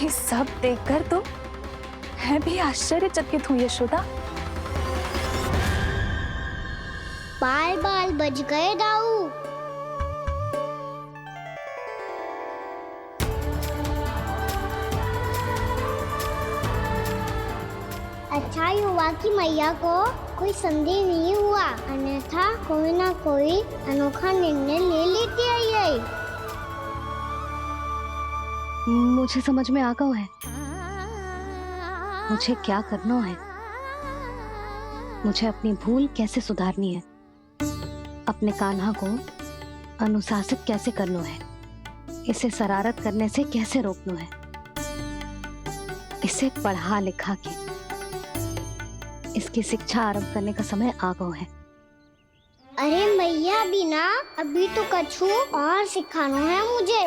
ये सब देखकर तो मैं भी आश्चर्यचकित हूँ यशोदा। बाल बाल बज गए दाऊ। अच्छा ही हुआ कि मैया को कोई संदेह नहीं हुआ, अन्यथा कोई ना कोई अनोखा निर्णय ले लेती आई। मुझे समझ में आ गया है मुझे क्या करना है। मुझे अपनी भूल कैसे सुधारनी है, अपने कान्हा को अनुशासित कैसे करना है, इसे शरारत करने से कैसे रोकना है, इसे पढ़ा लिखा के इसकी शिक्षा आरंभ करने का समय आ गया है। अरे मैया बिना अभी तो कछु और सिखाना है मुझे।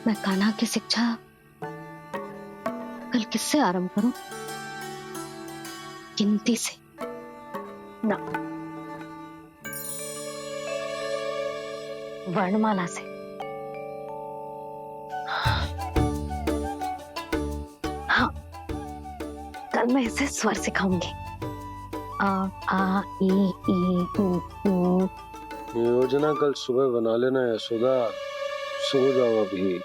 मैं कान्हा की शिक्षा कल किससे आरंभ करूं? गिनती से ना, वर्णमाला से। हाँ, कल मैं इसे स्वर सिखाऊंगी। आ आ ई ई उ ऊ। योजना कल सुबह बना लेना यशोदा, सो जाओ अभी।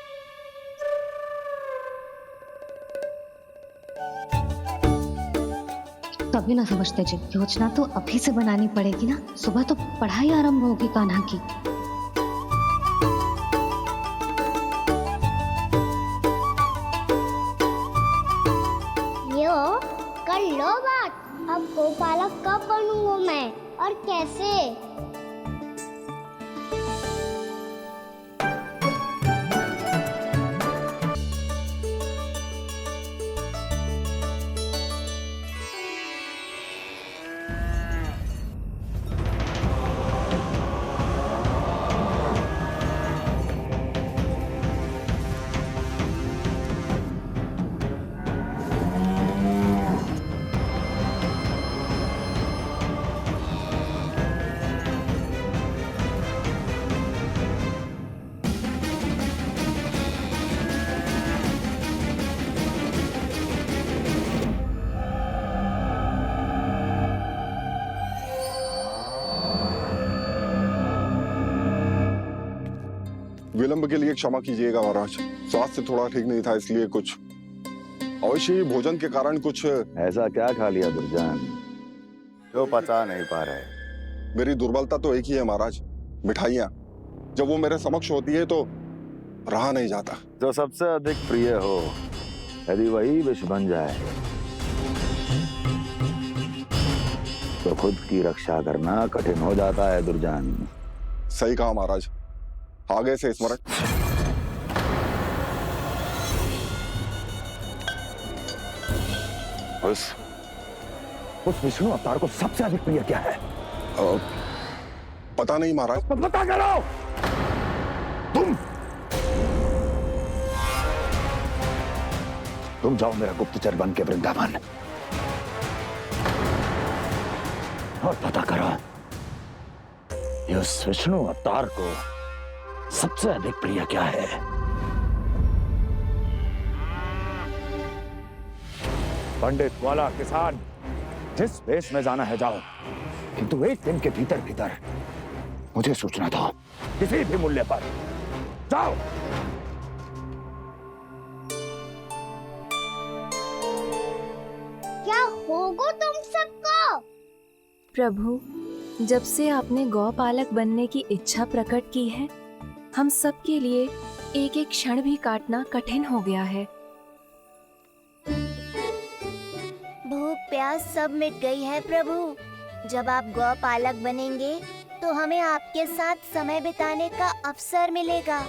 तभी ना समझते जी, योजना तो अभी से बनानी पड़ेगी ना, सुबह तो पढ़ाई आरंभ होगी कान्हा की। यो कर लो बात, अब गोपालक कब बनूंगा मैं और कैसे? विलंब के लिए क्षमा कीजिएगा महाराज, स्वास्थ्य थोड़ा ठीक नहीं था, इसलिए कुछ अवश्य ही भोजन के कारण कुछ। ऐसा क्या खा लिया दुर्जन जो पचा नहीं पा रहे? मेरी दुर्बलता तो एक ही है महाराज, मिठाइयाँ। जब वो मेरे समक्ष होती है तो रहा नहीं जाता। जो सबसे अधिक प्रिय हो, यदि वही विष बन जाए तो खुद की रक्षा करना कठिन हो जाता है दुर्जन। सही कहा महाराज, आगे से स्मरण। उस विष्णु अवतार को सबसे अधिक प्रिय क्या है? पता नहीं महाराज। पता करो। तुम जाओ मेरा गुप्तचर बन के वृंदावन और पता करो इस विष्णु अवतार को सबसे अधिक प्रिय क्या है। पंडित, वाला, किसान, जिस वेश में जाना है जाओ, किंतु एक दिन के भीतर भीतर मुझे सूचना दो, किसी भी मूल्य पर। जाओ। क्या होगा तुम सबको? प्रभु, जब से आपने गौपालक बनने की इच्छा प्रकट की है, हम सब के लिए एक एक क्षण भी काटना कठिन हो गया है। भूख प्यास सब मिट गई है प्रभु। जब आप गौपालक बनेंगे तो हमें आपके साथ समय बिताने का अवसर मिलेगा।